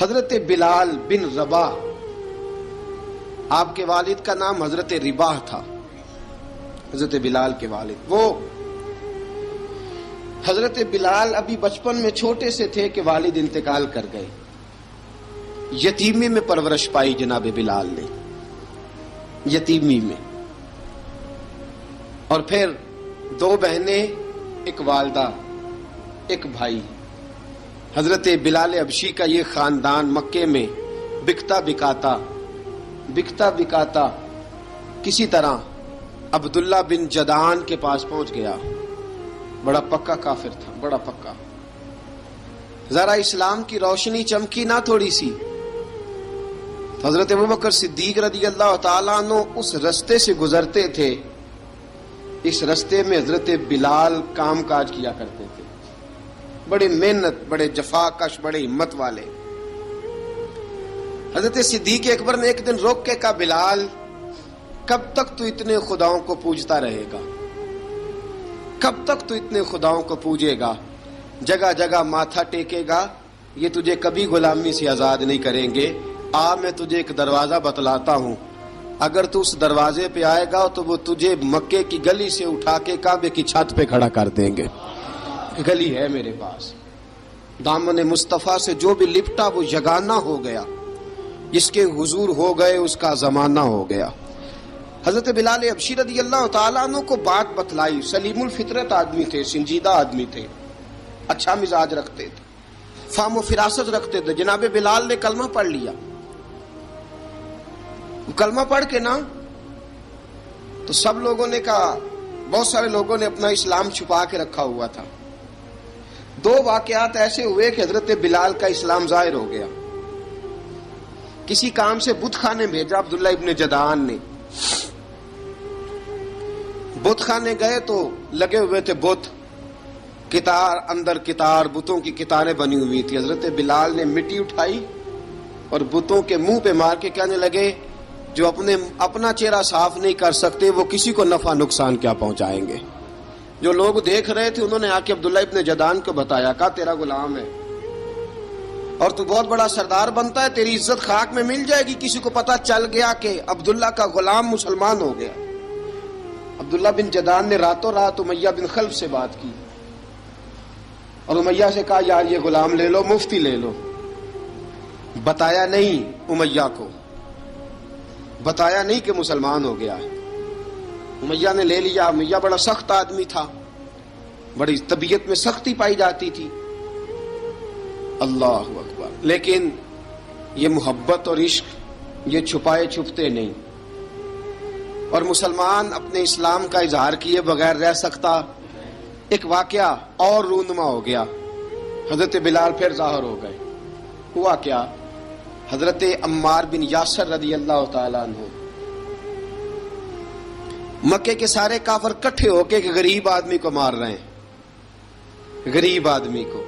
حضرت بلال بن رباح، آپ کے والد کا نام حضرت رباح تھا، حضرت بلال کے والد۔ وہ حضرت بلال ابھی بچپن میں چھوٹے سے تھے کہ والد انتقال کر گئے، یتیمی میں پرورش پائی جناب بلال نے، یتیمی میں، اور پھر دو بہنیں، ایک والدہ، ایک بھائی۔ حضرت بلال حبشی کا یہ خاندان مکے میں بکتا بکاتا کسی طرح عبداللہ بن جدعان کے پاس پہنچ گیا۔ بڑا پکا کافر تھا، بڑا پکا۔ ذرا اسلام کی روشنی چمکی نہ تھوڑی سی، حضرت ابوبکر صدیق رضی اللہ تعالیٰ عنہ اس رستے سے گزرتے تھے، اس رستے میں حضرت بلال کام کاج کیا کرتے تھے، بڑے محنت، بڑے جفاکش، بڑے ہمت والے۔ حضرت صدیق اکبر نے ایک دن روک کے کہا، بلال کب تک تو اتنے خداؤں کو پوجتا رہے گا؟ کب تک تو اتنے خداؤں کو پوجے گا، جگہ جگہ ماتھا ٹیکے گا؟ یہ تجھے کبھی غلامی سے آزاد نہیں کریں گے۔ میں تجھے ایک دروازہ بتلاتا ہوں، اگر تو اس دروازے پہ آئے گا تو وہ تجھے مکے کی گلی سے اٹھا کے کعبے کی چھت پہ کھڑا کر دیں گے۔ گلی ہے میرے پاس، دامن مصطفیٰ سے جو بھی لپٹا وہ یگانہ ہو گیا، جس کے حضور ہو گئے اس کا زمانہ ہو گیا۔ حضرت بلال حبشی رضی اللہ تعالیٰ عنہ کو بات بتلائی، سلیم الفطرت آدمی تھے، سنجیدہ آدمی تھے، اچھا مزاج رکھتے تھے، فہم و فراست رکھتے تھے۔ جناب بلال نے کلمہ پڑھ لیا، کلمہ پڑھ کے نا تو سب لوگوں نے کہا، بہت سارے لوگوں نے اپنا اسلام چھپا کے رکھا ہوا تھا۔ دو واقعات ایسے ہوئے کہ حضرت بلال کا اسلام ظاہر ہو گیا۔ کسی کام سے بت خانے بھیجا عبداللہ ابن جدعان نے، بت خانے گئے تو لگے ہوئے تھے بت، کتار اندر کتار، بتوں کی کتاریں بنی ہوئی تھی۔ حضرت بلال نے مٹی اٹھائی اور بتوں کے منہ پہ مار کے کہنے لگے، جو اپنا چہرہ صاف نہیں کر سکتے وہ کسی کو نفع نقصان کیا پہنچائیں گے۔ جو لوگ دیکھ رہے تھے انہوں نے آ کے عبداللہ ابن جدعان کو بتایا، کہا تیرا غلام ہے اور تو بہت بڑا سردار بنتا ہے، تیری عزت خاک میں مل جائے گی کسی کو پتہ چل گیا کہ عبداللہ کا غلام مسلمان ہو گیا۔ عبداللہ بن جدعان نے راتوں رات امیہ بن خلف سے بات کی اور امیہ سے کہا، یار یہ غلام لے لو، مفتی لے لو۔ بتایا نہیں امیہ کو، بتایا نہیں کہ مسلمان ہو گیا ہے۔ امیہ نے لے لیا۔ امیہ بڑا سخت آدمی تھا، بڑی طبیعت میں سختی پائی جاتی تھی، اللہ اکبر، لیکن یہ محبت اور عشق یہ چھپائے چھپتے نہیں، اور مسلمان اپنے اسلام کا اظہار کیے بغیر رہ سکتا۔ ایک واقعہ اور رونما ہو گیا، حضرت بلال پھر ظاہر ہو گئے۔ ہوا کیا؟ حضرت عمار بن یاسر رضی اللہ تعالیٰ عنہ، مکے کے سارے کافر کٹھے ہو کے ایک غریب آدمی کو مار رہے ہیں، غریب آدمی کو۔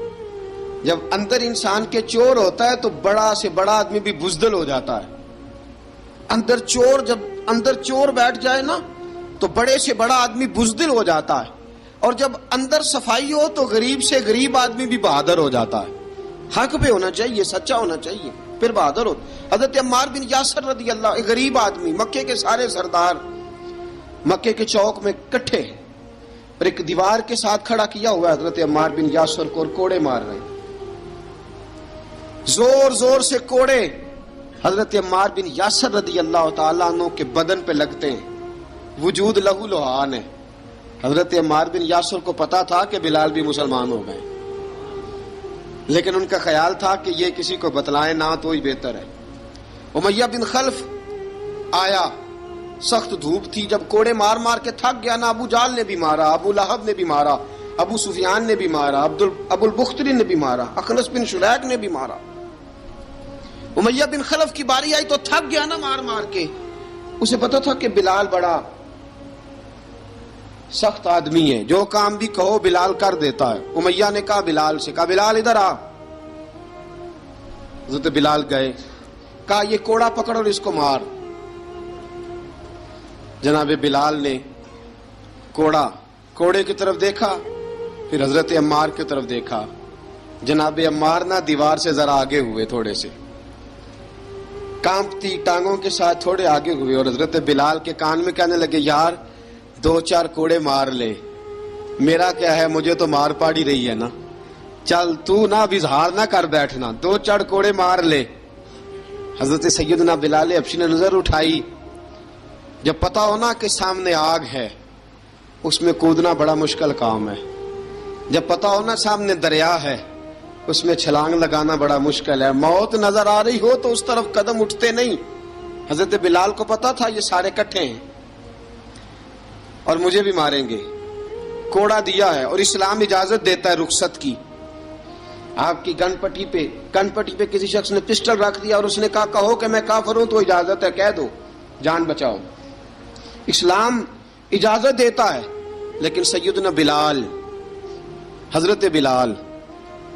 جب اندر انسان کے چور ہوتا ہے تو بڑا سے بڑا آدمی بھی بزدل ہو جاتا ہے۔ جب اندر چور بیٹھ جائے نا تو بڑے سے بڑا آدمی بزدل ہو جاتا ہے، اور جب اندر صفائی ہو تو غریب سے غریب آدمی بھی بہادر ہو جاتا ہے۔ حق پہ ہونا چاہیے، سچا ہونا چاہیے، پھر بہادر ہو۔ حضرت عمار بن یاسر رضی اللہ، ایک غریب آدمی، مکے کے سارے سردار مکے کے چوک میں کٹھے ہیں اور ایک دیوار کے ساتھ کھڑا کیا ہوا ہے حضرت عمار بن یاسر کو، اور کوڑے مار رہے ہیں، زور زور سے کوڑے حضرت عمار بن یاسر رضی اللہ تعالیٰ عنہ کے بدن پہ لگتے ہیں، وجود لہو لہان ہے۔ حضرت عمار بن یاسر کو پتا تھا کہ بلال بھی مسلمان ہو گئے، لیکن ان کا خیال تھا کہ یہ کسی کو بتلائیں نہ تو ہی بہتر ہے۔ امیہ بن خلف آیا، سخت دھوپ تھی، جب کوڑے مار مار کے تھک گیا نا، ابو جال نے بھی مارا، ابو لہب نے بھی مارا، ابو سفیان نے بھی مارا، ابو البختری نے بھی مارا، اخنس بن شریک نے بھی مارا۔ امیہ بن خلف کی باری آئی تو تھک گیا نا مار مار کے، اسے پتا تھا کہ بلال بڑا سخت آدمی ہے، جو کام بھی کہو بلال کر دیتا ہے۔ امیہ نے کہا بلال سے، کہا بلال ادھر آ۔ حضرت بلال گئے، کہا یہ کوڑا پکڑ اور اس کو مار۔ جناب بلال نے کوڑے کی طرف دیکھا، پھر حضرت عمار کی طرف دیکھا۔ جناب عمار نہ دیوار سے ذرا آگے ہوئے تھوڑے سے، کانپتی ٹانگوں کے ساتھ تھوڑے آگے ہوئے اور حضرت بلال کے کان میں کہنے لگے یار 2-4 کوڑے مار لے، میرا کیا ہے، مجھے تو مار پاڑی رہی ہے نا، چل تو نہ اب اظہار نہ کر بیٹھنا، 2-4 کوڑے مار لے۔ حضرت سیدنا بلال حبشی نے نظر اٹھائی، جب پتا ہونا کہ سامنے آگ ہے اس میں کودنا بڑا مشکل کام ہے، جب پتا ہونا سامنے دریا ہے اس میں چھلانگ لگانا بڑا مشکل ہے، موت نظر آ رہی ہو تو اس طرف قدم اٹھتے نہیں۔ حضرت بلال کو پتا تھا یہ سارے کٹھے ہیں اور مجھے بھی ماریں گے، کوڑا دیا ہے اور اسلام اجازت دیتا ہے رخصت کی۔ آپ کی گن پٹی پہ کسی شخص نے پسٹل رکھ دیا اور اس نے کہا کہو کہ میں کافر ہوں تو اجازت ہے، کہہ دو، جان بچاؤ، اسلام اجازت دیتا ہے۔ لیکن سیدنا بلال، حضرت بلال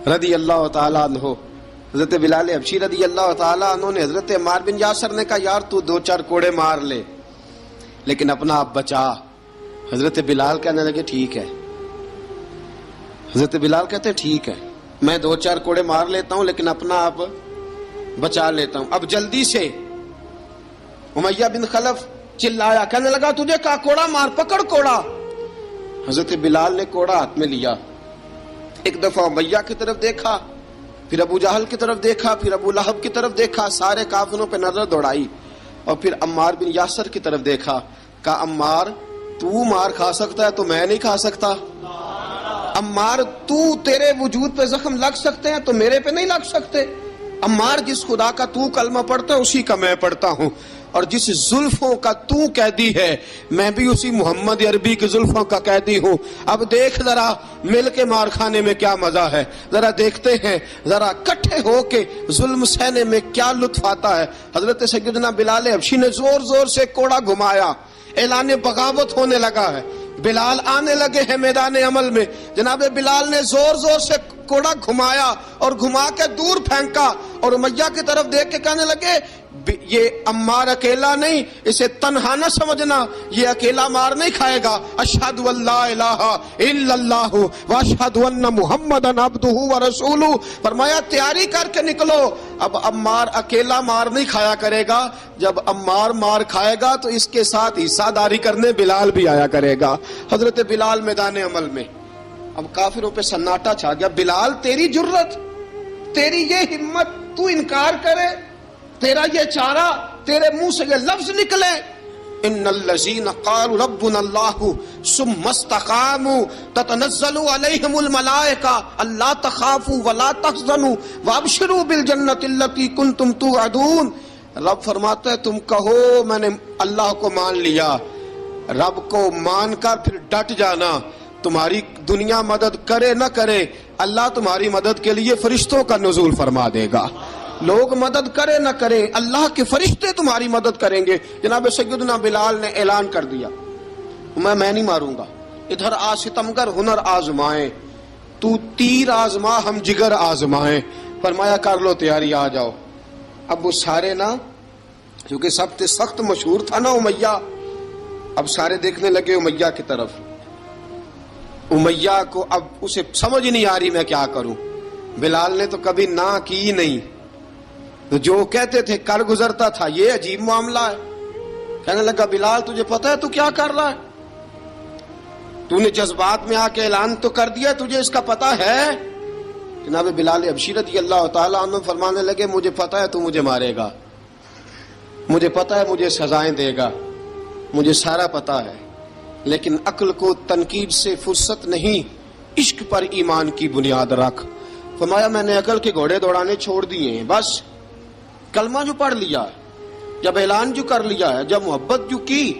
رضی اللہ تعالیٰ عنہ، حضرت بلال حبشی رضی اللہ تعالیٰ عنہ نے حضرت عمار بن یاسر نے کہا یار تو 2-4 کوڑے مار لے لیکن اپنا آپ بچا۔ حضرت بلال کہنے لگے ٹھیک ہے، حضرت بلال کہتے ہیں ٹھیک ہے میں 2-4 کوڑے مار لیتا ہوں لیکن اپنا آپ بچا لیتا ہوں۔ اب جلدی سے امیہ بن خلف چلایا، کہنے لگا تجھے کہا کوڑا مار، پکڑ کوڑا۔ حضرت بلال نے کوڑا ہاتھ میں لیا، ایک دفعہ امیہ کی طرف دیکھا، پھر ابو جہل کی طرف دیکھا، پھر ابو لہب کی طرف دیکھا، سارے کافروں پہ نظر دوڑائی اور پھر عمار بن یاسر کی طرف دیکھا، کہا عمار تو مار کھا سکتا ہے تو میں نہیں کھا سکتا، عمار تیرے وجود پہ زخم لگ سکتے ہیں تو میرے پہ نہیں لگ سکتے، عمار جس خدا کا تو کلمہ پڑھتا ہے اسی کا میں پڑھتا ہوں، اور جس زلفوں کا تو قیدی ہے میں بھی اسی محمد عربی کی زلفوں کا قیدی ہوں۔ اب دیکھ ذرا مل کے مار کھانے میں کیا مزہ ہے، ذرا دیکھتے ہیں ذرا کٹھے ہو کے ظلم سہنے میں کیا لطف آتا ہے۔ حضرت سیدنا بلال حبشی نے زور زور سے کوڑا گھمایا، اعلان بغاوت ہونے لگا ہے، بلال آنے لگے ہیں میدان عمل میں۔ جناب بلال نے زور زور سے کوڑا گھمایا اور گھما کے دور پھینکا اور امیہ کی طرف دیکھ کے کہنے لگے یہ عمار اکیلا نہیں، اسے تنہا نہ سمجھنا، یہ اکیلا مار نہیں کھائے گا۔ اشہد ان لا الہ الا اللہ واشہد ان محمدًا عبدہ ورسولہ، فرمایا تیاری کر کے نکلو، اب عمار اکیلا مار نہیں کھایا کرے گا، جب عمار مار کھائے گا تو اس کے ساتھ حصہ داری کرنے بلال بھی آیا کرے گا۔ حضرت بلال میدان عمل میں، اب کافروں پہ سناٹا چھا گیا۔ بلال تیری جرت، تیری یہ ہمت، تو انکار کرے، تیرا یہ چارہ، تیرے منہ سے یہ لفظ نکلے، ان الذین قالوا ربنا اللہ ثم استقاموا تتنزل علیہم الملائکہ الا تخافوا ولا تحزنوا وابشروا بالجنۃ التی کنتم توعدون۔ رب فرماتا ہے تم کہو میں نے اللہ کو مان لیا، رب کو مان کر پھر ڈٹ جانا، تمہاری دنیا مدد کرے نہ کرے اللہ تمہاری مدد کے لیے فرشتوں کا نزول فرما دے گا، لوگ مدد کرے نہ کرے اللہ کے فرشتے تمہاری مدد کریں گے۔ جناب سیدنا بلال نے اعلان کر دیا میں نہیں ماروں گا، ادھر آ ستمگر ہنر آزمائیں، تو تیر آزما ہم جگر آزمائیں، فرمایا کر لو تیاری آ جاؤ۔ اب وہ سارے نا، کیونکہ سب سے سخت مشہور تھا نا امیہ، اب سارے دیکھنے لگے امیہ کی طرف، امیہ کو اب اسے سمجھ نہیں آ رہی میں کیا کروں۔ بلال نے تو کبھی نہ کی نہیں، تو جو کہتے تھے کر گزرتا تھا، یہ عجیب معاملہ ہے۔ کہنے لگا بلال تجھے پتا ہے تو کیا کر رہا ہے، تو نے جذبات میں آ کے اعلان تو کر دیا، تجھے اس کا پتا ہے؟ جناب بلال حبشی رضی اللہ تعالیٰ عنہ فرمانے لگے مجھے پتا ہے تو مجھے مارے گا، مجھے پتا ہے مجھے سزائیں دے گا، مجھے سارا پتا ہے، لیکن عقل کو تنقید سے فرصت نہیں، عشق پر ایمان کی بنیاد رکھ۔ فرمایا میں نے عقل کے گھوڑے دوڑانے چھوڑ دیے ہیں، بس کلمہ جو پڑھ لیا ہے، جب اعلان جو کر لیا ہے، جب محبت جو کی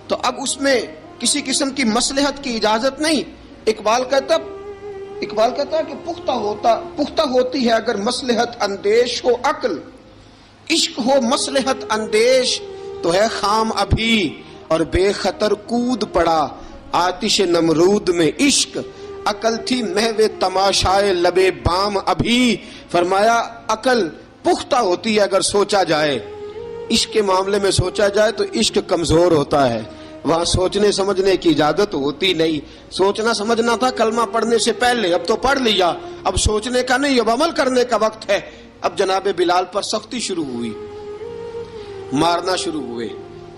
تو اب اس میں کسی قسم کی مصلحت کی اجازت نہیں۔ اقبال کہتا ہے کہ پختہ ہوتی ہے اگر مصلحت اندیش ہو عقل، عشق ہو مصلحت اندیش تو ہے خام ابھی، اور بے خطر کود پڑا آتش نمرود میں عشق، عقل تھی محو تماشائے لبے بام ابھی۔ فرمایا عقل پختہ ہوتی ہے اگر سوچا جائے، عشق کے معاملے میں سوچا جائے تو عشق کمزور ہوتا ہے، وہاں سوچنے سمجھنے کی اجازت ہوتی نہیں۔ سوچنا سمجھنا تھا کلمہ پڑھنے سے پہلے، اب تو پڑھ لیا، اب سوچنے کا نہیں، اب عمل کرنے کا وقت ہے۔ اب جناب بلال پر سختی شروع ہوئی، مارنا شروع ہوئے.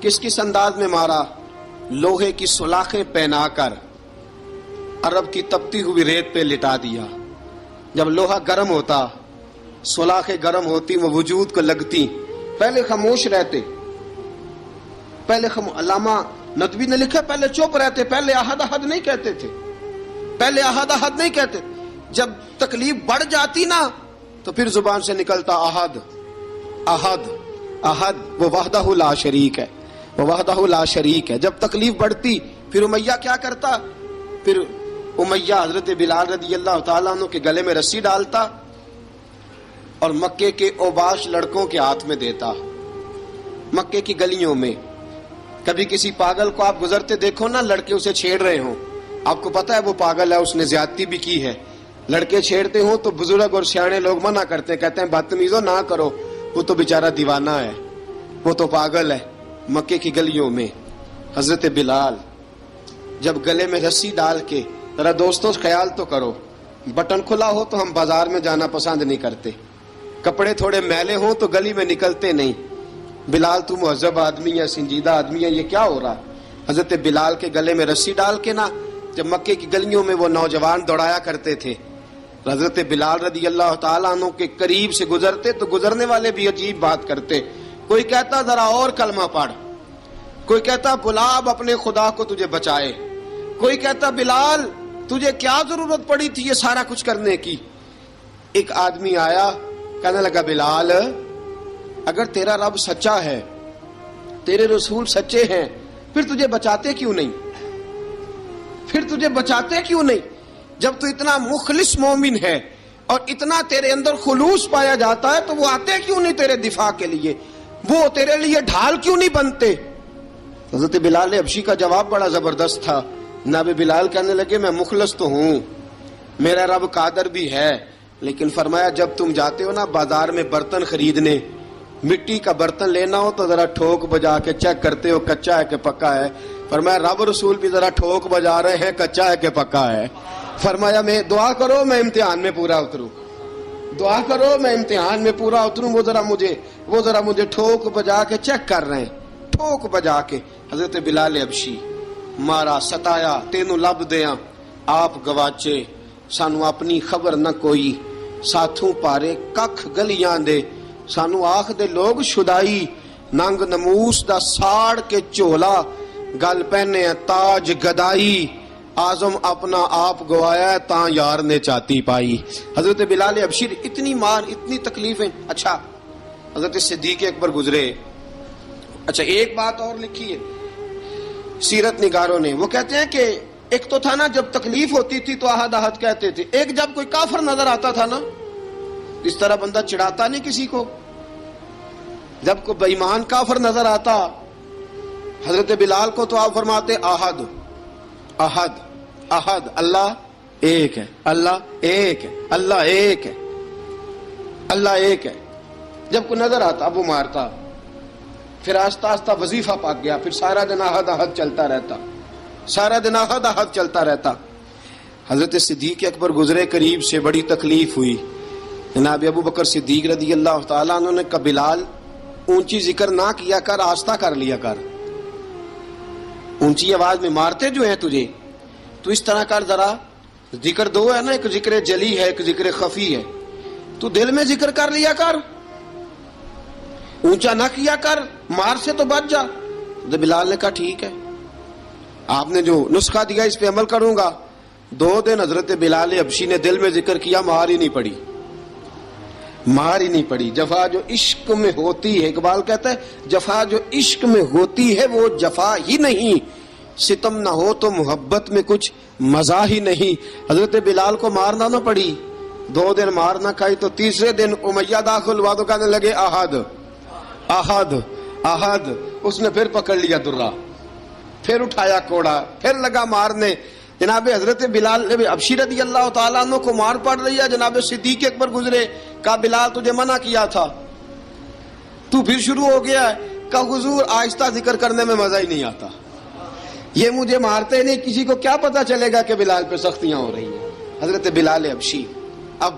کس انداز میں مارا؟ لوہے کی سلاخیں پہنا کر عرب کی تپتی ہوئی ریت پہ لٹا دیا. جب لوہا گرم ہوتا، سلاخیں گرم ہوتی، وہ وجود کو لگتی، پہلے خاموش رہتے. علامہ ندوی نے لکھا پہلے چپ رہتے، پہلے احد احد نہیں کہتے تھے، پہلے احد احد نہیں کہتے. جب تکلیف بڑھ جاتی نا تو پھر زبان سے نکلتا احد احد احد. وہ وحدہ لا شریک ہے، وہ وحدہ لا شریک ہے. جب تکلیف بڑھتی پھر امیہ کیا کرتا؟ پھر امیہ حضرت بلال رضی اللہ تعالیٰ عنہ کے گلے میں رسی ڈالتا اور مکے کے اوباش لڑکوں کے ہاتھ میں دیتا. مکے کی گلیوں میں کبھی کسی پاگل کو آپ گزرتے دیکھو نا، لڑکے اسے چھیڑ رہے ہوں، آپ کو پتا ہے وہ پاگل ہے، اس نے زیادتی بھی کی ہے. لڑکے چھیڑتے ہوں تو بزرگ اور سیانے لوگ منع کرتے ہیں، کہتے ہیں بدتمیزوں نہ کرو، وہ تو بیچارہ دیوانہ ہے، وہ تو پاگل ہے. مکے کی گلیوں میں حضرت بلال جب گلے میں رسی ڈال کے، ذرا دوستوں خیال تو کرو، بٹن کھلا ہو تو ہم بازار میں جانا پسند نہیں کرتے، کپڑے تھوڑے میلے ہوں تو گلی میں نکلتے نہیں. بلال تو مہذب آدمی ہے، سنجیدہ آدمی ہے، یہ کیا ہو رہا؟ حضرت بلال کے گلے میں رسی ڈال کے نا جب مکے کی گلیوں میں وہ نوجوان دوڑایا کرتے تھے، حضرت بلال رضی اللہ تعالیٰ عنہ کے قریب سے گزرتے تو گزرنے والے بھی عجیب بات کرتے. کوئی کہتا ذرا اور کلمہ پڑھ، کوئی کہتا بلا اب اپنے خدا کو تجھے بچائے، کوئی کہتا بلال تجھے کیا ضرورت پڑی تھی یہ سارا کچھ کرنے کی. ایک آدمی آیا کہنے لگا بلال اگر تیرا رب سچا ہے، تیرے رسول سچے ہیں، پھر تجھے بچاتے کیوں نہیں؟ پھر تجھے بچاتے کیوں نہیں؟ جب تو اتنا مخلص مومن ہے اور اتنا تیرے اندر خلوص پایا جاتا ہے تو وہ آتے کیوں نہیں تیرے دفاع کے لیے؟ وہ تیرے لیے ڈھال کیوں نہیں بنتے؟ حضرت بلال حبشی کا جواب بڑا زبردست تھا. جناب بلال کہنے لگے میں مخلص تو ہوں، میرا رب قادر بھی ہے، لیکن فرمایا جب تم جاتے ہو نا بازار میں برتن خریدنے، مٹی کا برتن لینا ہو تو ذرا ٹھوک بجا کے چیک کرتے ہو کچا ہے کہ پکا ہے. فرمایا رب رسول بھی ذرا ٹھوک بجا رہے ہیں کچا ہے کہ پکا ہے. فرمایا میں دعا کرو میں امتحان میں پورا اتروں، دعا کرو میں امتحان میں پورا اتروں. وہ ذرا مجھے ٹھوک بجا کے چیک کر رہے ہیں، ٹھوک بجا کے. حضرت بلال حبشی مارا ستایا تینوں لب دیاں آپ گواچے، سانو اپنی خبر نہ کوئی، ساتھوں پارے ککھ گلیاں دے، سانو آخ دے لوگ شدائی، ننگ نموس دا ساڑ کے چولا، گل پہنے تاج گدائی، آزم اپنا آپ گوایا تاں یار نے چاتی پائی. حضرت بلال حبشی اتنی مار، اتنی تکلیفیں. اچھا حضرت صدیق اکبر گزرے. اچھا ایک بات اور لکھی ہے سیرت نگاروں نے، وہ کہتے ہیں کہ ایک تو تھا نا جب تکلیف ہوتی تھی تو احد احد کہتے تھے، ایک جب کوئی کافر نظر آتا تھا نا اس طرح بندہ چڑھاتا نہیں کسی کو، جب کوئی بے ایمان کافر نظر آتا حضرت بلال کو تو آپ فرماتے احد احد احد، اللہ ایک ہے، اللہ ایک ہے، اللہ ایک ہے، اللہ ایک ہے. جب کوئی نظر آتا اب وہ مارتا، پھر آہستہ آہستہ وظیفہ پاک گیا، پھر سارا دن احد احد چلتا رہتا، سارا دن احد احد چلتا رہتا. حضرت صدیق اکبر گزرے قریب سے، بڑی تکلیف ہوئی. جناب ابو بکر صدیق رضی اللہ تعالیٰ عنہ نے کہا بلال اونچی ذکر نہ کیا کر، آہستہ کر لیا کر، اونچی آواز میں مارتے جو ہیں تجھے تو اس طرح کر، ذرا ذکر دو ہے نا، ایک ذکر جلی ہے ایک ذکر خفی ہے، تو دل میں ذکر کر لیا کر، اونچا نہ کیا کر، مار سے تو بچ جا. بلال نے کہا ٹھیک ہے، آپ نے جو نسخہ دیا اس پہ عمل کروں گا. 2 دن حضرت بلال حبشی نے دل میں ذکر کیا، مار ہی نہیں پڑی، مار ہی نہیں پڑی. جفا جو عشق میں ہوتی ہے، اقبال کہتا ہے جفا جو عشق میں ہوتی ہے وہ جفا ہی نہیں، ستم نہ ہو تو محبت میں کچھ مزہ ہی نہیں. حضرت بلال کو مارنا نہ پڑی، 2 دن مار نہ کھائی تو تیسرے دن امیہ داخل ہوا تو کہنے لگے احد احد احد. اس نے پھر پکڑ لیا درہ، پھر اٹھایا کوڑا، پھر لگا مارنے. جناب حضرت بلال حبشی رضی اللہ تعالیٰ عنہ کو مار پڑ رہی ہے. جناب صدیق اکبر گزرے، کہا بلال تجھے منع کیا تھا، تو پھر شروع ہو گیا ہے. کہا حضور آہستہ ذکر کرنے میں مزہ ہی نہیں آتا، یہ مجھے مارتے نہیں، کسی کو کیا پتا چلے گا کہ بلال پہ سختیاں ہو رہی ہیں. حضرت بلال حبشی. اب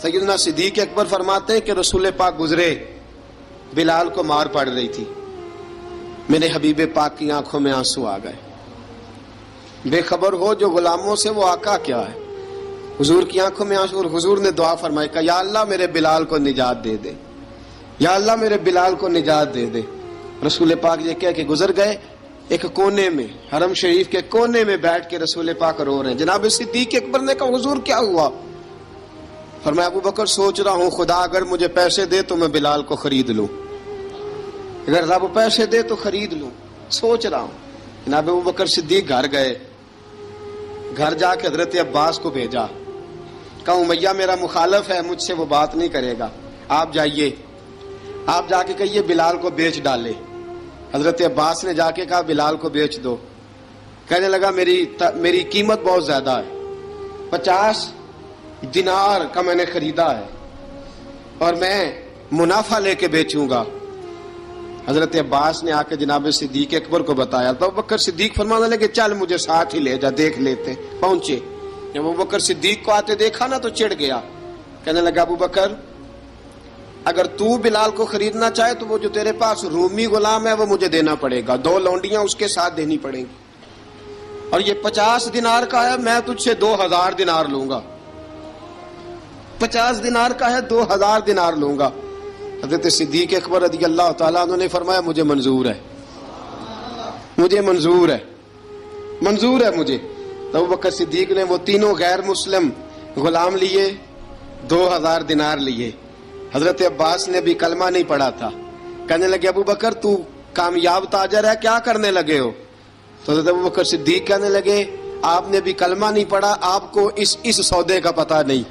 سیدنا صدیق اکبر فرماتے ہیں کہ رسول پاک گزرے، بلال کو مار پڑ رہی تھی. میرے حبیب پاک کی آنکھوں میں آنسو آ گئے. بے خبر ہو جو غلاموں سے وہ آقا کیا ہے. حضور کی آنکھوں میں آنسو, اور حضور نے دعا فرمائی کہ یا اللہ میرے بلال کو نجات دے دے, یا اللہ میرے بلال کو نجات دے دے. رسول پاک یہ کہہ کے گزر گئے. ایک کونے میں, حرم شریف کے کونے میں بیٹھ کے رسول پاک رو رہے ہیں. جناب صدیق اکبر نے کہا حضور کیا ہوا؟ فرمایا ابو بکر سوچ رہا ہوں خدا اگر مجھے پیسے دے تو میں بلال کو خرید لوں, اگر رب پیسے دے تو خرید لوں, سوچ رہا ہوں. جناب ابو بکر صدیق گھر گئے. گھر جا کے حضرت عباس کو بھیجا, کہا امیہ میرا مخالف ہے, مجھ سے وہ بات نہیں کرے گا, آپ جائیے, آپ جا کے کہیے بلال کو بیچ ڈالے. حضرت عباس نے جا کے کہا بلال کو بیچ دو. کہنے لگا میری قیمت بہت زیادہ ہے, 50 دینار کا میں نے خریدا ہے اور میں منافع لے کے بیچوں گا. حضرت عباس نے آ کے جناب صدیق اکبر کو بتایا تو ابو بکر صدیق فرمانے لگے چل مجھے ساتھ ہی لے جا, دیکھ لیتے. پہنچے, جب ابو بکر صدیق کو آتے دیکھا نا تو چڑ گیا. کہنے لگا ابو بکر اگر تو بلال کو خریدنا چاہے تو وہ جو تیرے پاس رومی غلام ہے وہ مجھے دینا پڑے گا, 2 لونڈیاں اس کے ساتھ دینی پڑیں گی, اور یہ 50 دینار کا ہے, میں تجھ سے 2000 دینار لوں گا. 50 دینار کا ہے, 2000 دینار لوں گا. حضرت صدیق اکبر رضی اللہ تعالیٰ عنہ نے فرمایا مجھے منظور ہے, مجھے منظور ہے, منظور ہے مجھے. تو ابو بکر صدیق نے وہ تینوں غیر مسلم غلام لیے, 2000 دینار لیے. حضرت عباس نے بھی کلمہ نہیں پڑھا تھا. کہنے لگے ابو بکر تو کامیاب تاجر ہے, کیا کرنے لگے ہو؟ تو حضرت ابو بکر صدیق کہنے لگے آپ نے بھی کلمہ نہیں پڑھا, آپ کو اس سودے کا پتہ نہیں,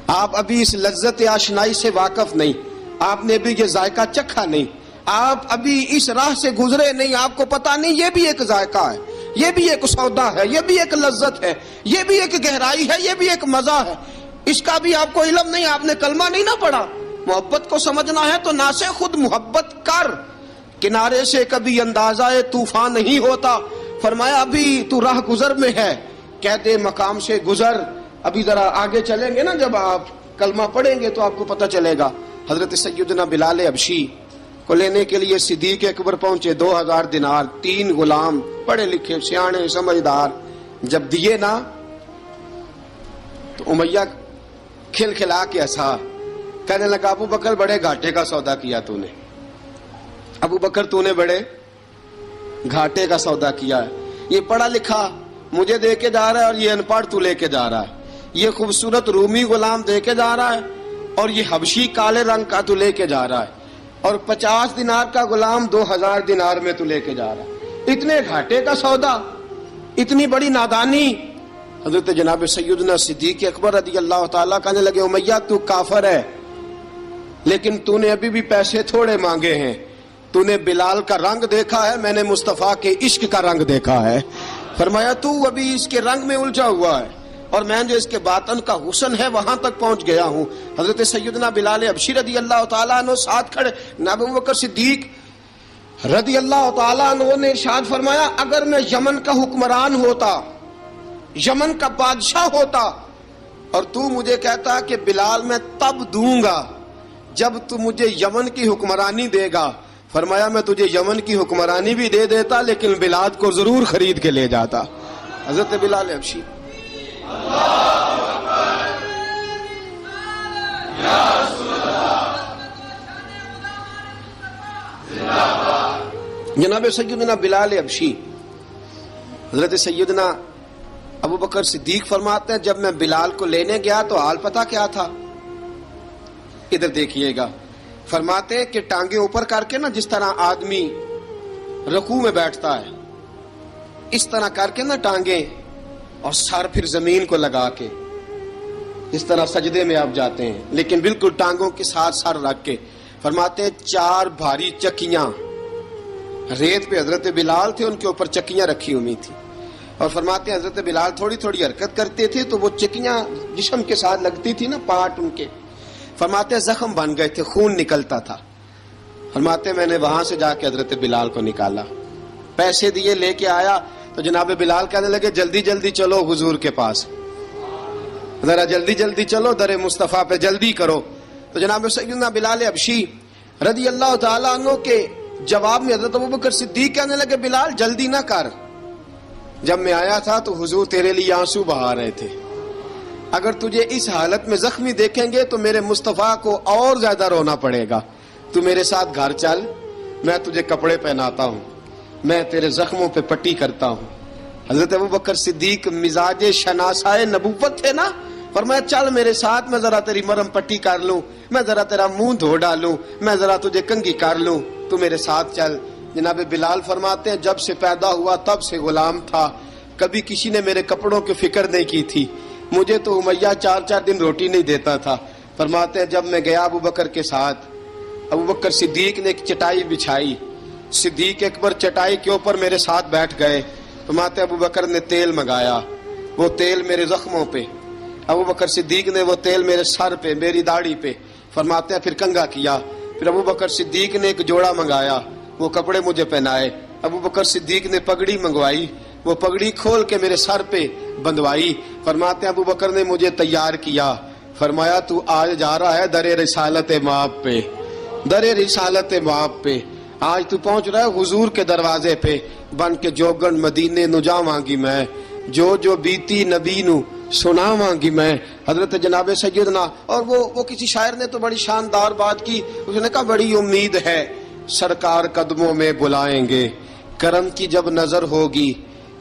آپ ابھی اس لذت آشنائی سے واقف نہیں, آپ نے بھی یہ ذائقہ چکھا نہیں, آپ ابھی اس راہ سے گزرے نہیں, آپ کو پتہ نہیں یہ بھی ایک ذائقہ ہے, یہ بھی ایک سودا ہے, یہ بھی ایک لذت ہے, یہ بھی ایک گہرائی ہے, یہ بھی ایک مزہ ہے, اس کا بھی آپ کو علم نہیں, آپ نے کلمہ نہیں نہ پڑھا. محبت کو سمجھنا ہے تو نہ سے خود محبت کر, کنارے سے کبھی اندازہ طوفان نہیں ہوتا. فرمایا ابھی تو راہ گزر میں ہے, کہتے مقام سے گزر, ابھی ذرا آگے چلیں گے نا, جب آپ کلمہ پڑھیں گے تو آپ کو پتہ چلے گا. حضرت سیدنا بلال حبشی کو لینے کے لیے صدیق اکبر پہنچے. 2000 دینار, 3 غلام پڑھے لکھے سیانے سمجھدار جب دیے نا تو امیہ کھل کھلا کے ہنسا. کہنے لگا ابو بکر بڑے گھاٹے کا سودا کیا تو نے, ابو بکر تو نے بڑے گھاٹے کا سودا کیا ہے. یہ پڑھا لکھا مجھے دے کے جا رہا ہے اور یہ ان پڑھ تو لے کے جا رہا ہے, یہ خوبصورت رومی غلام دے کے جا رہا ہے اور یہ حبشی کالے رنگ کا تو لے کے جا رہا ہے, اور 50 دینار کا غلام 2000 دینار میں تو لے کے جا رہا ہے. اتنے گھاٹے کا سودا, اتنی بڑی نادانی. حضرت جناب سیدنا صدیق اکبر رضی اللہ تعالیٰ کہنے لگے امیہ تو کافر ہے, لیکن تو نے ابھی بھی پیسے تھوڑے مانگے ہیں, تو نے بلال کا رنگ دیکھا ہے, میں نے مصطفیٰ کے عشق کا رنگ دیکھا ہے. فرمایا تو ابھی اس کے رنگ میں الجھا ہوا ہے, اور میں جو اس کے باطن کا حسن ہے وہاں تک پہنچ گیا ہوں. حضرت سیدنا بلال حبشی رضی اللہ تعالیٰ عنہ ساتھ کھڑے. ابو بکر صدیق رضی اللہ تعالیٰ عنہ نے ارشاد فرمایا اگر میں یمن کا حکمران ہوتا, یمن کا بادشاہ ہوتا, اور تو مجھے کہتا کہ بلال میں تب دوں گا جب تو مجھے یمن کی حکمرانی دے گا, فرمایا میں تجھے یمن کی حکمرانی بھی دے دیتا لیکن بلال کو ضرور خرید کے لے جاتا. حضرت بلال حبشی جناب سیدنا بلال حبشی. حضرت سیدنا ابو بکر صدیق فرماتے ہیں جب میں بلال کو لینے گیا تو حال پتہ کیا تھا, ادھر دیکھیے گا. فرماتے ہیں کہ ٹانگیں اوپر کر کے نا, جس طرح آدمی رکوع میں بیٹھتا ہے اس طرح کر کے نا ٹانگیں, اور سر پھر زمین کو لگا کے جس طرح سجدے میں آپ جاتے ہیں, لیکن بالکل ٹانگوں کے ساتھ سر رکھ کے. فرماتے ہیں 4 بھاری چکیاں ریت پہ حضرت بلال تھے, ان کے اوپر چکیاں رکھی ہوئی تھی, اور فرماتے ہیں حضرت بلال تھوڑی تھوڑی حرکت کرتے تھے تو وہ چکیاں جسم کے ساتھ لگتی تھی نا, پارٹ ان کے. فرماتے ہیں زخم بن گئے تھے, خون نکلتا تھا. فرماتے ہیں میں نے وہاں سے جا کے حضرت بلال کو نکالا, پیسے دیے, لے کے آیا تو جناب بلال کہنے لگے جلدی جلدی چلو حضور کے پاس, ذرا جلدی جلدی چلو, در مصطفیٰ پہ جلدی کرو. تو جناب سیدنا بلال حبشی رضی اللہ تعالیٰ عنہ کے جواب میں حضرت ابوبکر صدیق کہنے لگے بلال جلدی نہ کر، جب میں آیا تھا تو حضور تیرے لیے آنسو بہا رہے تھے، اگر تجھے اس حالت میں زخمی دیکھیں گے تو میرے مصطفیٰ کو اور زیادہ رونا پڑے گا، تو میرے ساتھ گھر چل، میں تجھے کپڑے پہناتا ہوں، میں تیرے زخموں پہ پٹی کرتا ہوں۔ حضرت ابوبکر صدیق مزاج شناسائے نبوت تھے نا، فرمایا چل میرے ساتھ، میں ذرا تیری مرہم پٹی کر لوں، میں ذرا تیرا منہ دھو ڈالوں، میں ذرا تجھے کنگھی کر لوں، تو میرے ساتھ چل۔ جناب بلال فرماتے ہیں جب سے پیدا ہوا تب سے غلام تھا، کبھی کسی نے میرے کپڑوں کی فکر نہیں کی تھی، مجھے تو امیہ 4 دن روٹی نہیں دیتا تھا۔ فرماتے ہیں جب میں گیا ابوبکر کے ساتھ، ابوبکر صدیق نے ایک چٹائی بچھائی، صدیق اکبر چٹائی کے اوپر میرے ساتھ بیٹھ گئے۔ فرماتے ہیں ابوبکر نے تیل منگایا، وہ تیل میرے زخموں پہ، ابوبکر صدیق نے وہ تیل میرے سر پہ، میری داڑھی پہ، فرماتے ہیں پھر کنگھا کیا، پھر ابوبکر صدیق نے ایک جوڑا منگایا، وہ کپڑے مجھے پہنائے، ابوبکر صدیق نے پگڑی منگوائی، وہ پگڑی کھول کے میرے سر پہ بندھوائی۔ فرماتے ہیں ابوبکر نے مجھے تیار کیا، فرمایا تو آج جا رہا ہے در رسالت مآب پہ، در رسالت مآب پہ، آج تو پہنچ رہا ہے حضور کے دروازے پہ، بن کے جوگن مدینے نو جاواں گی میں، جو بیتی نبی نو سناواں گی میں۔ حضرت جناب سیدنا، اور وہ کسی شاعر نے تو بڑی شاندار بات کی، اس نے کہا بڑی امید ہے سرکار قدموں میں بلائیں گے، کرم کی جب نظر ہوگی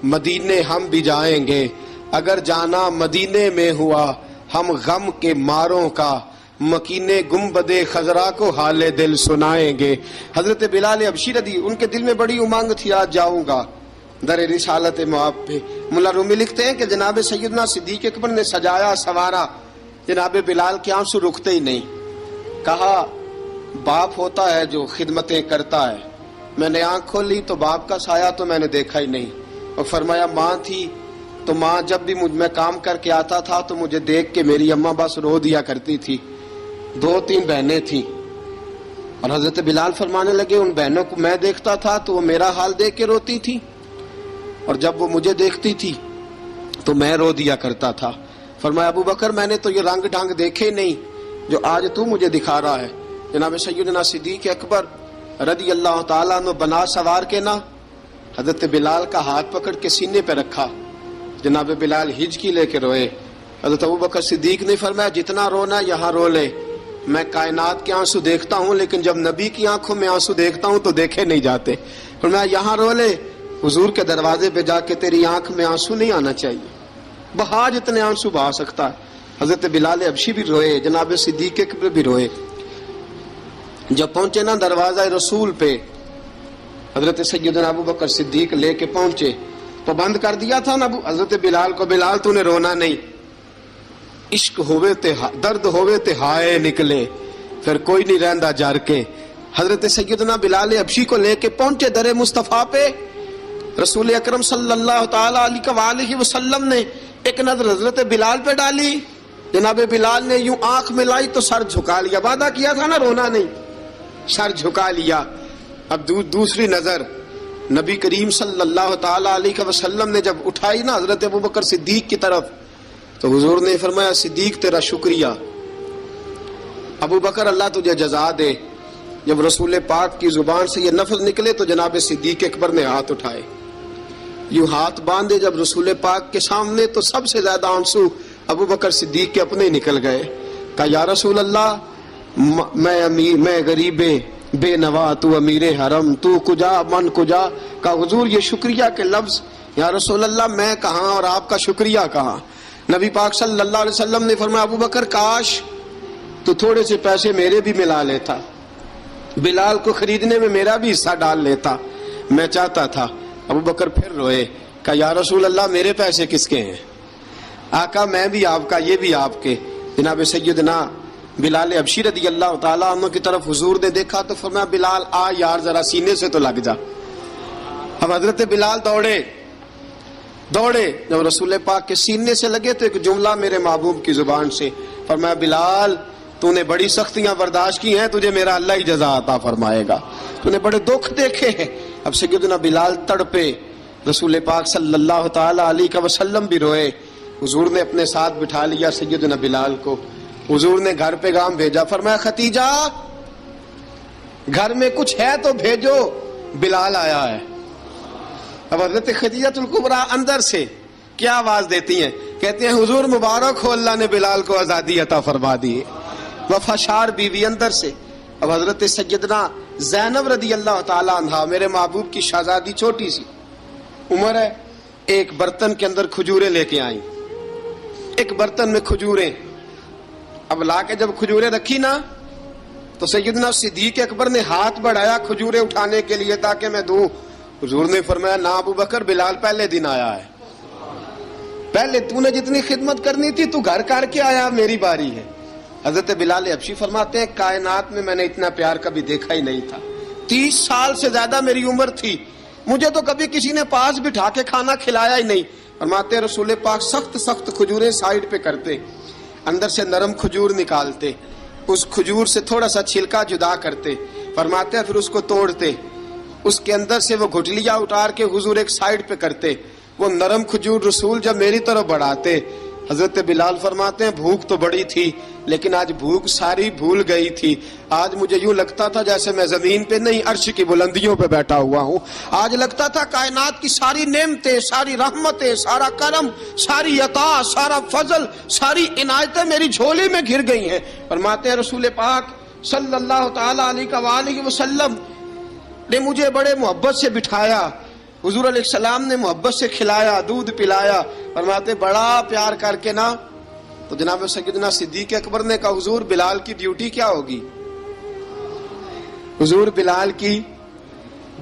مدینے ہم بھی جائیں گے، اگر جانا مدینے میں ہوا ہم غم کے ماروں کا، مکینے گنبد خضرا کو حال دل سنائیں گے۔ حضرت بلال حبشی رضی، ان کے دل میں بڑی امنگ تھی آج جاؤں گا در رسالت مآب پہ۔ ملا رومی لکھتے ہیں کہ جناب سیدنا صدیق اکبر نے سجایا سوارا، جناب بلال کے آنسو رکتے ہی نہیں۔ کہا باپ ہوتا ہے جو خدمتیں کرتا ہے، میں نے آنکھ کھولی تو باپ کا سایہ تو میں نے دیکھا ہی نہیں، اور فرمایا ماں تھی تو ماں جب بھی میں کام کر کے آتا تھا تو مجھے دیکھ کے میری اماں بس رو دیا کرتی تھی، 2-3 بہنیں تھیں، اور حضرت بلال فرمانے لگے ان بہنوں کو میں دیکھتا تھا تو وہ میرا حال دیکھ کے روتی تھی، اور جب وہ مجھے دیکھتی تھی تو میں رو دیا کرتا تھا۔ فرمایا ابوبکر میں نے تو یہ رنگ ڈھنگ دیکھے نہیں جو آج تو مجھے دکھا رہا ہے۔ جناب سیدنا صدیق اکبر رضی اللہ تعالیٰ عنہ بنا سوار کے نا حضرت بلال کا ہاتھ پکڑ کے سینے پہ رکھا، جناب بلال ہجکی لے کے روئے۔ حضرت ابوبکر صدیق نے فرمایا جتنا رونا یہاں رو لے، میں کائنات کے آنسو دیکھتا ہوں لیکن جب نبی کی آنکھوں میں آنسو دیکھتا ہوں تو دیکھے نہیں جاتے۔ فرمایا یہاں رو لے، حضور کے دروازے پہ جا کے تیری آنکھ میں آنسو نہیں آنا چاہیے، بہا جتنے آنسو بہا سکتا ہے۔ حضرت بلال حبشی بھی روئے، جناب صدیق اکبر بھی روئے۔ جب پہنچے نا دروازہ رسول پہ، حضرت سیدنا ابوبکر صدیق لے کے پہنچے، پابند کر دیا تھا نا حضرت بلال کو، بلال تو نے رونا نہیں، عشق ہوئے تے درد ہوئے تے ہائے نکلے، پھر کوئی نہیں رہندا جر کے۔ حضرت سیدنا بلال حبشی کو لے کے پہنچے در مصطفیٰ پہ، رسول اکرم صلی اللہ تعالی علیہ وسلم نے ایک نظر حضرت بلال پہ ڈالی، جناب بلال نے یوں آنکھ ملائی تو سر جھکا لیا، وعدہ کیا تھا نا رونا نہیں، سر جھکا لیا۔ اب دوسری نظر نبی کریم صلی اللہ تعالی علیہ وسلم نے جب اٹھائی نا حضرت ابوبکر صدیق کی طرف، تو حضور نے فرمایا صدیق تیرا شکریہ، ابوبکر اللہ تجھے جزا دے۔ جب رسول پاک کی زبان سے یہ لفظ نکلے تو جناب صدیق اکبر نے ہاتھ اٹھائے، یوں ہاتھ باندھے جب رسول پاک کے سامنے، تو سب سے زیادہ آنسو ابوبکر صدیق کے اپنے نکل گئے۔ کہا یا رسول اللہ میں غریب بے نوا، تو امیر حرم، تو کجا من کجا۔ کہا حضور یہ شکریہ کے لفظ، یا رسول اللہ میں کہاں اور آپ کا شکریہ کہاں۔ نبی پاک صلی اللہ علیہ وسلم نے فرمایا ابوبکر کاش تو تھوڑے سے پیسے میرے بھی ملا لیتا، بلال کو خریدنے میں میرا بھی حصہ ڈال لیتا، میں چاہتا تھا۔ ابوبکر پھر روئے، کہا یا رسول اللہ میرے پیسے کس کے ہیں؟ آقا میں بھی آپ کا، یہ بھی آپ کے۔ جناب سیدنا بلال حبشی رضی اللہ تعالیٰ عنہ کی طرف حضور نے دیکھا تو فرمایا بلال آ یار ذرا سینے سے تو لگ جا۔ اب حضرت بلال دوڑے، جب رسول پاک کے سینے سے لگے تو ایک جملہ میرے محبوب کی زبان سے، فرمایا بلال تو نے بڑی سختیاں برداشت کی ہیں، تجھے میرا اللہ ہی جزا عطا فرمائے گا، تو نے بڑے دکھ دیکھے ہیں۔ اب سیدنا بلال تڑپے، رسول پاک صلی اللہ تعالی علیہ وسلم بھی روئے۔ حضور نے اپنے ساتھ بٹھا لیا سیدنا بلال کو، حضور نے گھر پیغام بھیجا، فرمایا ختیجہ گھر میں کچھ ہے تو بھیجو، بلال آیا ہے۔ اب حضرت خدیجہ الکبریٰ اندر سے کیا آواز دیتی ہیں؟ کہتے ہیں حضور مبارک ہو، اللہ نے بلال کو آزادی عطا فرما دی۔ وفاشار بیوی اندر سے۔ اب حضرت سیدنا زینب رضی اللہ تعالی عنہا، میرے محبوب کی شہزادی، چھوٹی سی عمر ہے، ایک برتن کے اندر کھجوریں لے کے آئیں، ایک برتن میں کھجوریں۔ اب لا کے جب کھجوریں رکھی نا تو سیدنا صدیق اکبر نے ہاتھ بڑھایا کھجوریں اٹھانے کے لیے تاکہ میں دوں۔ حضور نے فرمایا نا ابو بکر، بلال پہلے دن آیا ہے، پہلے تو نے جتنی خدمت کرنی تھی تو گھر کر کے آیا، میری باری ہے۔ حضرت بلال حبشی فرماتے ہیں کائنات میں نے اتنا پیار کبھی دیکھا ہی نہیں تھا۔ 30 سال سے زیادہ میری عمر تھی، مجھے تو کبھی کسی نے پاس بٹھا کے کھانا کھلایا ہی نہیں۔ فرماتے ہیں رسول پاک سخت سخت کھجوریں سائیڈ پہ کرتے، اندر سے نرم کھجور نکالتے، اس کھجور سے تھوڑا سا چھلکا جدا کرتے، فرماتے ہیں پھر اس کو توڑتے، اس کے اندر سے وہ گھٹلیاں اتار کے حضور ایک سائیڈ پہ کرتے، وہ نرم کھجور رسول جب میری طرف بڑھاتے، حضرت بلال فرماتے ہیں بھوک تو بڑی تھی لیکن آج بھوک ساری بھول گئی تھی۔ آج مجھے یوں لگتا تھا جیسے میں زمین پہ نہیں عرش کی بلندیوں پہ بیٹھا ہوا ہوں۔ آج لگتا تھا کائنات کی ساری نعمتیں، ساری رحمتیں، سارا کرم، ساری عطا، سارا فضل، ساری عنایتیں میری جھولی میں گھر گئی ہیں۔ فرماتے ہیں رسول پاک صلی اللہ تعالی علیہ وآلہ وسلم نے مجھے بڑے محبت سے بٹھایا، حضور علیہ السلام نے محبت سے کھلایا، دودھ پلایا۔ فرماتے بڑا پیار کر کے نا تو جناب سیدنا صدیق اکبر نے کہا حضور بلال کی ڈیوٹی کیا ہوگی؟ حضور بلال کی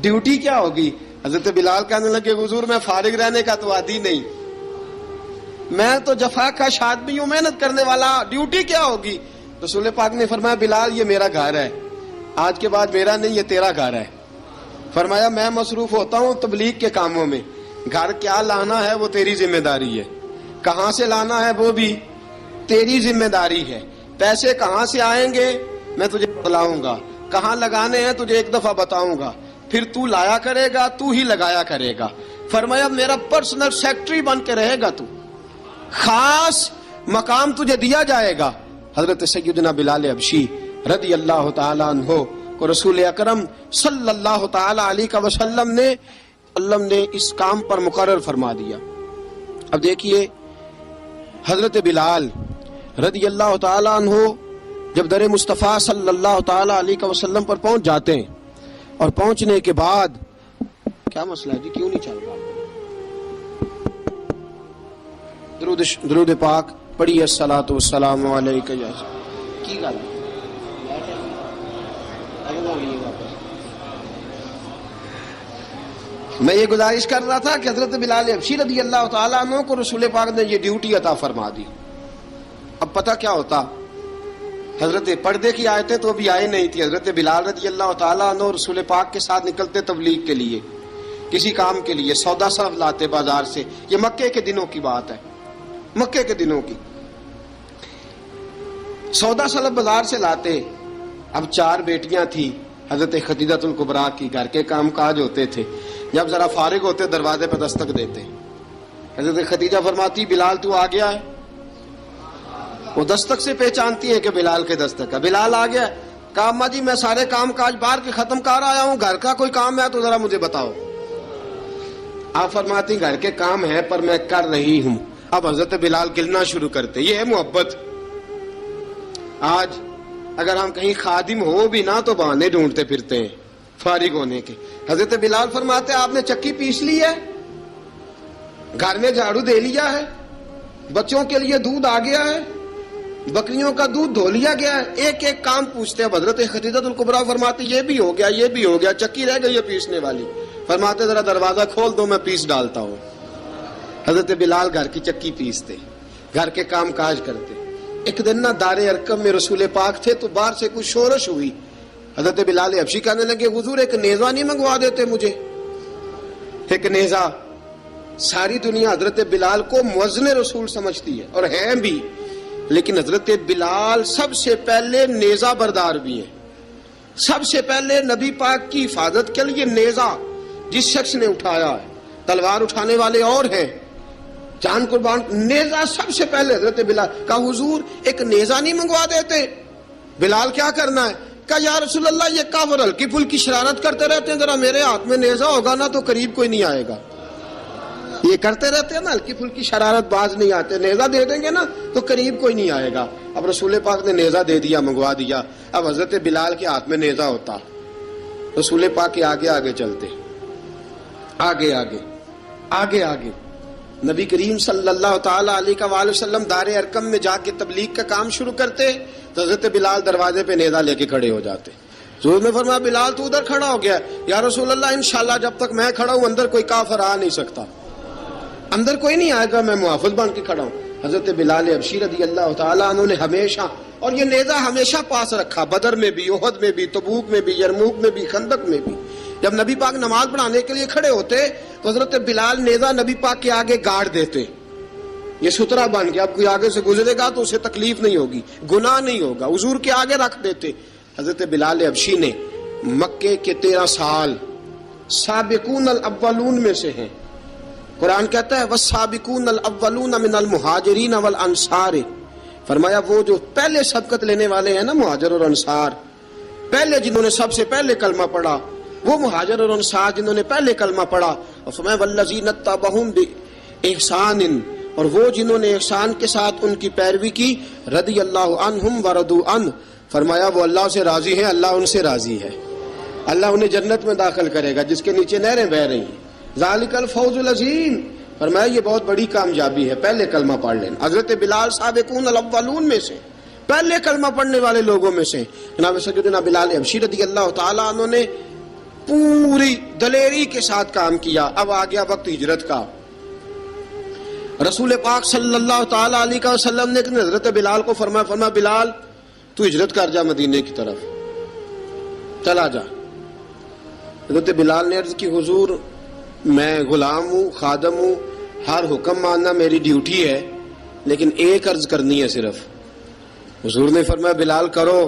ڈیوٹی کیا ہوگی؟ حضرت بلال کہنے لگے حضور میں فارغ رہنے کا تو عادی نہیں، میں تو جفا کا آدمی ہوں، محنت کرنے والا، ڈیوٹی کیا ہوگی؟ رسول پاک نے فرمایا بلال یہ میرا گھر ہے، آج کے بعد میرا نہیں یہ تیرا گھر ہے۔ فرمایا میں مصروف ہوتا ہوں تبلیغ کے کاموں میں، گھر کیا لانا ہے وہ تیری ذمہ داری ہے، کہاں سے لانا ہے وہ بھی تیری ذمہ داری ہے، پیسے کہاں سے آئیں گے میں تجھے بتلاؤں گا، کہاں لگانے ہیں تجھے ایک دفعہ بتاؤں گا، پھر تو لایا کرے گا، تو ہی لگایا کرے گا۔ فرمایا میرا پرسنل سیکٹری بن کے رہے گا، تو خاص مقام تجھے دیا جائے گا۔ حضرت سیدنا بلال حبشی رضی اللہ تعالی عنہ کو رسول اکرم صلی اللہ تعالی علیہ وسلم نے اس کام پر مقرر فرما دیا۔ اب دیکھیے حضرت بلال رضی اللہ تعالی عنہ جب در مصطفیٰ صلی اللہ تعالی علیہ وسلم پر پہنچ جاتے ہیں، اور پہنچنے کے بعد کیا مسئلہ ہے جی، کیوں نہیں چل رہا؟ درود پاک پڑھیے الصلاۃ والسلام علیک یا کی گل میں یہ گزارش کر رہا تھا کہ حضرت بلال حبشی رضی اللہ تعالیٰ عنہ کو رسول پاک نے یہ ڈیوٹی عطا فرما دی۔ اب پتہ کیا ہوتا، حضرت پردے کی آیتیں تو ابھی آئے نہیں تھی، حضرت بلال رضی اللہ تعالیٰ عنہ رسول پاک کے ساتھ نکلتے تبلیغ کے لیے، کسی کام کے لیے، سودا سلف لاتے بازار سے، یہ مکے کے دنوں کی بات ہے، مکے کے دنوں کی سودا سلف بازار سے لاتے۔ اب 4 بیٹیاں تھیں حضرت خدیجہ الکبریٰ کی، گھر کے کام کاج ہوتے تھے، جب ذرا فارغ ہوتے دروازے پہ دستک دیتے، حضرت خدیجہ فرماتی بلال تو آ گیا ہے، وہ دستک سے پہچانتی ہیں کہ بلال کے دستک ہے، بلال آ گیا۔ کہا اماں جی میں سارے کام کاج باہر کے ختم کر آیا ہوں، گھر کا کوئی کام ہے تو ذرا مجھے بتاؤ۔ آپ فرماتی گھر کے کام ہے پر میں کر رہی ہوں۔ اب حضرت بلال گلنا شروع کرتے، یہ ہے محبت۔ آج اگر ہم کہیں خادم ہو بھی نہ تو بہانے ڈھونڈتے پھرتے ہیں فارغ ہونے کے۔ حضرت بلال فرماتے آپ نے چکی پیس لی ہے، گھر میں جھاڑو دے لیا ہے، بچوں کے لیے دودھ آ گیا ہے، بکریوں کا دودھ دھو لیا گیا ہے، ایک ایک کام پوچھتے ہیں۔ حضرت خدیجہ الکبریٰ فرماتے یہ بھی ہو گیا، یہ بھی ہو گیا، چکی رہ گئی ہے پیسنے والی۔ فرماتے ذرا دروازہ کھول دو میں پیس ڈالتا ہوں۔ حضرت بلال گھر کی چکی پیستے، گھر کے کام کاج کرتے۔ ایک دن نہ دار ارقم میں رسول پاک تھے تو باہر سے کچھ شورش ہوئی، حضرت بلال حبشی کہنے لگے حضور ایک نیزہ نہیں منگوا دیتے مجھے؟ ایک نیزہ۔ ساری دنیا حضرت بلال کو مؤذن رسول سمجھتی ہے اور ہیں بھی، لیکن حضرت بلال سب سے پہلے نیزہ بردار بھی ہیں۔ سب سے پہلے نبی پاک کی حفاظت کے لیے نیزہ جس شخص نے اٹھایا ہے، تلوار اٹھانے والے اور ہیں، جان قربان، نیزہ سب سے پہلے حضرت بلال۔ کہا حضور ایک نیزہ نہیں منگوا دیتے؟ بلال کیا کرنا ہے؟ کہا یا رسول اللہ یہ کافر ہلکی پھلکی شرارت کرتے رہتے ہیں، ذرا میرے ہاتھ میں نیزہ ہوگا نا تو قریب کوئی نہیں آئے گا. یہ کرتے رہتے ہیں نا ہلکی پھلکی شرارت، باز نہیں آتے، نیزہ دے دیں گے نا تو قریب کوئی نہیں آئے گا. اب رسول پاک نے نیزہ دے دیا، منگوا دیا. اب حضرت بلال کے ہاتھ میں نیزہ ہوتا، رسول پاک کے آگے آگے چلتے، آگے آگے آگے آگے. نبی کریم صلی اللہ تعالی علیہ وآلہ وسلم دار ارقم میں جا کے تبلیغ کا کام شروع کرتے تو حضرت بلال دروازے پہ نیزہ لے کے کھڑے ہو جاتے. حضور نے فرمایا بلال تو ادھر کھڑا ہو گیا. یا رسول اللہ انشاءاللہ جب تک میں کھڑا ہوں اندر کوئی کافر آ نہیں سکتا، اندر کوئی نہیں آئے گا، میں محافظ بن کے کھڑا ہوں. حضرت بلال حبشی رضی اللہ تعالیٰ عنہ نے ہمیشہ، اور یہ نیزہ ہمیشہ پاس رکھا، بدر میں بھی، احد میں بھی، تبوک میں بھی، یرموک میں بھی، خندق میں بھی. جب نبی پاک نماز پڑھانے کے لیے کھڑے ہوتے تو حضرت بلال نیزہ نبی پاک کے آگے گاڑ دیتے. یہ سترا بن کے اب کوئی آگے سے گزرے گا تو اسے تکلیف نہیں ہوگی، گناہ نہیں ہوگا، حضور کے آگے رکھ دیتے. حضرت بلال حبشی نے مکے کے 13 سال سابقون الاولون میں سے ہیں. قرآن کہتا ہے والسابقون الاولون من المہاجرین والانصار. فرمایا وہ جو پہلے سبقت لینے والے ہیں نا مہاجر اور انصار، پہلے جنہوں نے سب سے پہلے کلمہ پڑھا، وہ مہاجر اور انصار جنہوں نے پہلے کلمہ پڑھا. اور فرمایا والذین اتبعوہم باحسان، اور وہ جنہوں نے احسان کے ساتھ ان کی پیروی کی، رضی اللہ عنہم ورضوا عنہ. فرمایا وہ اللہ سے راضی ہیں، اللہ ان سے راضی ہے. اللہ انہیں جنت میں داخل کرے گا جس کے نیچے نہریں بہہ رہی ہیں. ذالک الفوز العظیم. فرمایا یہ بہت بڑی کامیابی ہے پہلے کلمہ پڑھ لینا. حضرت بلال سابقون الاولون میں سے، پہلے کلمہ پڑھنے والے لوگوں میں سے. جناب سیدنا بلال حبشی رضی اللہ تعالیٰ عنہ نے پوری دلیری کے ساتھ کام کیا. اب آ گیا وقت ہجرت کا. رسول پاک صلی اللہ تعالیٰ علیہ وسلم نے حضرت بلال کو فرمایا بلال تو ہجرت کر جا مدینے کی طرف، چلا جا. حضرت بلال نے عرض کی حضور میں غلام ہوں، خادم ہوں، ہر حکم ماننا میری ڈیوٹی ہے، لیکن ایک عرض کرنی ہے صرف. حضور نے فرمایا بلال کرو.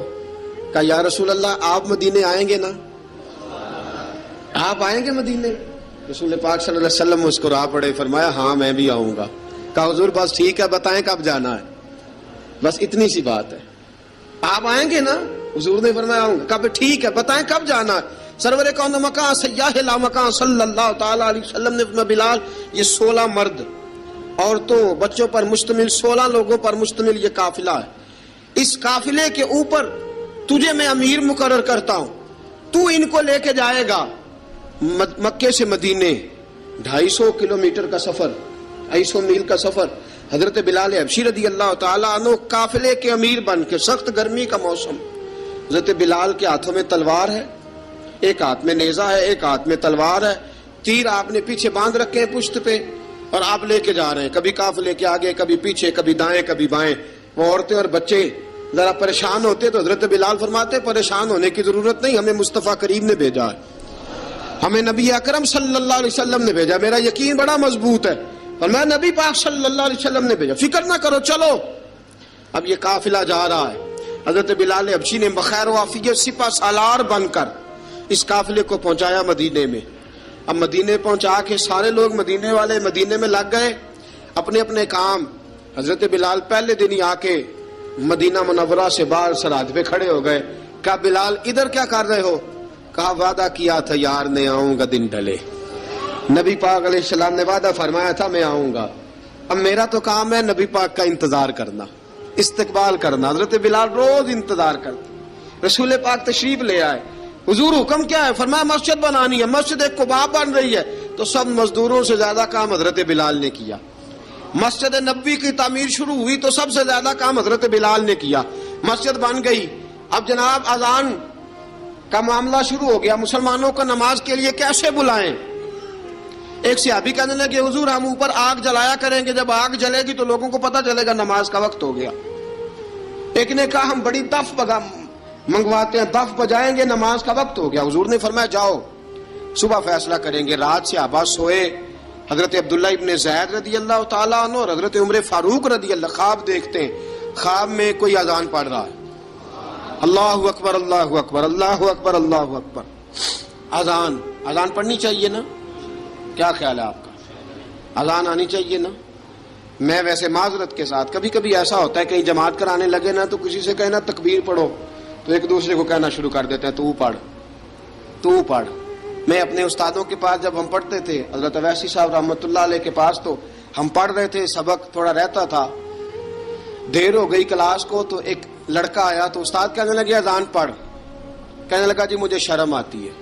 کہا یا رسول اللہ آپ مدینے آئیں گے نا، آپ آئیں گے مدینے؟ رسول پاک صلی اللہ علیہ وسلم مسکرا پڑے، فرمایا ہاں میں بھی آؤں گا. کہا حضور بس ٹھیک ہے بتائیں کب جانا ہے، بس اتنی سی بات ہے. آپ آئیں گے نا؟ حضور نے فرمایا آؤں گا. کہا ٹھیک ہے بتائیں کب جانا ہے. سرور کون مکان سیاح لا مکان صلی اللہ تعالی علیہ وسلم نے فرمایا بلال یہ 16 مرد عورتوں بچوں پر مشتمل 16 لوگوں پر مشتمل یہ قافلہ ہے. اس قافلے کے اوپر تجھے میں امیر مقرر کرتا ہوں، تو ان کو لے کے جائے گا مکے سے مدینے. 250 کلومیٹر کا سفر، 250 میل کا سفر. حضرت بلال حبشی رضی اللہ تعالیٰ عنہ قافلے کے امیر بن کے، سخت گرمی کا موسم. حضرت بلال کے ہاتھوں میں تلوار ہے، ایک ہاتھ میں نیزہ ہے، ایک ہاتھ میں تلوار ہے. تیر آپ نے پیچھے باندھ رکھے ہیں پشت پہ، اور آپ لے کے جا رہے ہیں، کبھی قافلے کے آگے، کبھی پیچھے، کبھی دائیں کبھی بائیں. وہ عورتیں اور بچے ذرا پریشان ہوتے تو حضرت بلال فرماتے پریشان ہونے کی ضرورت نہیں، ہمیں مصطفیٰ کریم نے بھیجا ہے، ہمیں نبی اکرم صلی اللہ علیہ وسلم نے بھیجا. میرا یقین بڑا مضبوط ہے، اور میں نبی پاک صلی اللہ علیہ وسلم نے بھیجا، فکر نہ کرو چلو. اب یہ قافلہ جا رہا ہے. حضرت بلال حبشی نے بخیر و عافیت سپہ سالار بن کر اس قافلے کو پہنچایا مدینے میں. اب مدینے پہنچا کے سارے لوگ مدینے والے مدینے میں لگ گئے اپنے اپنے کام. حضرت بلال پہلے دن ہی آ کے مدینہ منورہ سے باہر سرحد پہ کھڑے ہو گئے. کہا بلال ادھر کیا کر رہے ہو؟ کہا وعدہ کیا تھا یار نے آؤں گا دن ڈھلے. نبی پاک علیہ السلام نے وعدہ فرمایا تھا میں آؤں گا. اب میرا تو کام ہے نبی پاک کا انتظار کرنا، استقبال کرنا. حضرت بلال روز انتظار کرتے. رسول پاک تشریف لے آئے. حضور حکم کیا ہے؟ فرمایا مسجد بنانی ہے. مسجد قباء بن رہی ہے. تو سب مزدوروں سے زیادہ کام حضرت بلال نے کیا. مسجد نبوی کی تعمیر شروع ہوئی تو سب سے زیادہ کام حضرت بلال نے کیا. مسجد بن گئی. اب جناب اذان کا معاملہ شروع ہو گیا، مسلمانوں کو نماز کے لیے کیسے بلائیں؟ ایک صحابی کہنے لگے حضور ہم اوپر آگ جلایا کریں گے، جب آگ جلے گی تو لوگوں کو پتہ چلے گا نماز کا وقت ہو گیا. ایک نے کہا ہم بڑی دف منگواتے ہیں، دف بجائیں گے، نماز کا وقت ہو گیا. حضور نے فرمایا جاؤ صبح فیصلہ کریں گے. رات سے صحابہ سوئے. حضرت عبداللہ ابن زید رضی اللہ تعالیٰ عنہ اور حضرت عمر فاروق رضی اللہ خواب دیکھتے ہیں. خواب میں کوئی اذان پڑھ رہا ہے، اللہ اکبر اللہ اکبر اللہ اکبر اللہ اکبر. اذان پڑھنی چاہیے نا؟ کیا خیال ہے آپ کا؟ اذان آنی چاہیے نا؟ میں ویسے معذرت کے ساتھ کبھی کبھی ایسا ہوتا ہے کہیں جماعت کرانے لگے نا تو کسی سے کہنا تکبیر پڑھو، تو ایک دوسرے کو کہنا شروع کر دیتے ہیں تو پڑھ تو پڑھ. میں اپنے استادوں کے پاس جب ہم پڑھتے تھے حضرت اویسی صاحب رحمۃ اللہ علیہ کے پاس، تو ہم پڑھ رہے تھے، سبق تھوڑا رہتا تھا، دیر ہو گئی کلاس کو، تو ایک لڑکا آیا تو استاد کہنے لگے اذان پڑھ. کہنے لگا جی مجھے شرم آتی ہے.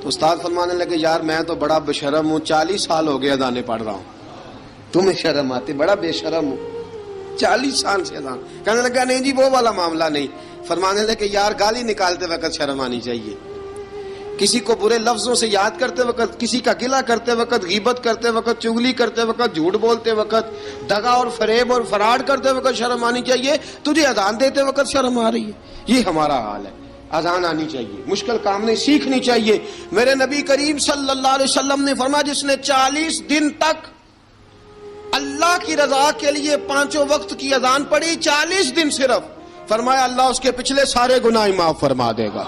تو استاد فرمانے لگے یار میں تو بڑا بے-شرم ہوں، 40 سال ہو گئے اذانیں پڑھ رہا ہوں، تمہیں شرم آتی؟ بڑا بے شرم ہوں، 40 سال سے اذان. کہنے لگا نہیں جی وہ والا معاملہ نہیں. فرمانے لگے یار گالی نکالتے وقت شرم آنی چاہیے، کسی کو برے لفظوں سے یاد کرتے وقت، کسی کا گلہ کرتے وقت، غیبت کرتے وقت، چغلی کرتے وقت، جھوٹ بولتے وقت، دغا اور فریب اور فراڈ کرتے وقت شرم آنی چاہیے. تجھے اذان دیتے وقت شرم آ رہی ہے. یہ ہمارا حال ہے. اذان آنی چاہیے، مشکل کام نہیں، سیکھنی چاہیے. میرے نبی کریم صلی اللہ علیہ وسلم نے فرمایا جس نے 40 دن تک اللہ کی رضا کے لیے 5 وقت کی اذان پڑھی، 40 دن صرف، فرمایا اللہ اس کے پچھلے سارے گناہ معاف فرما دے گا.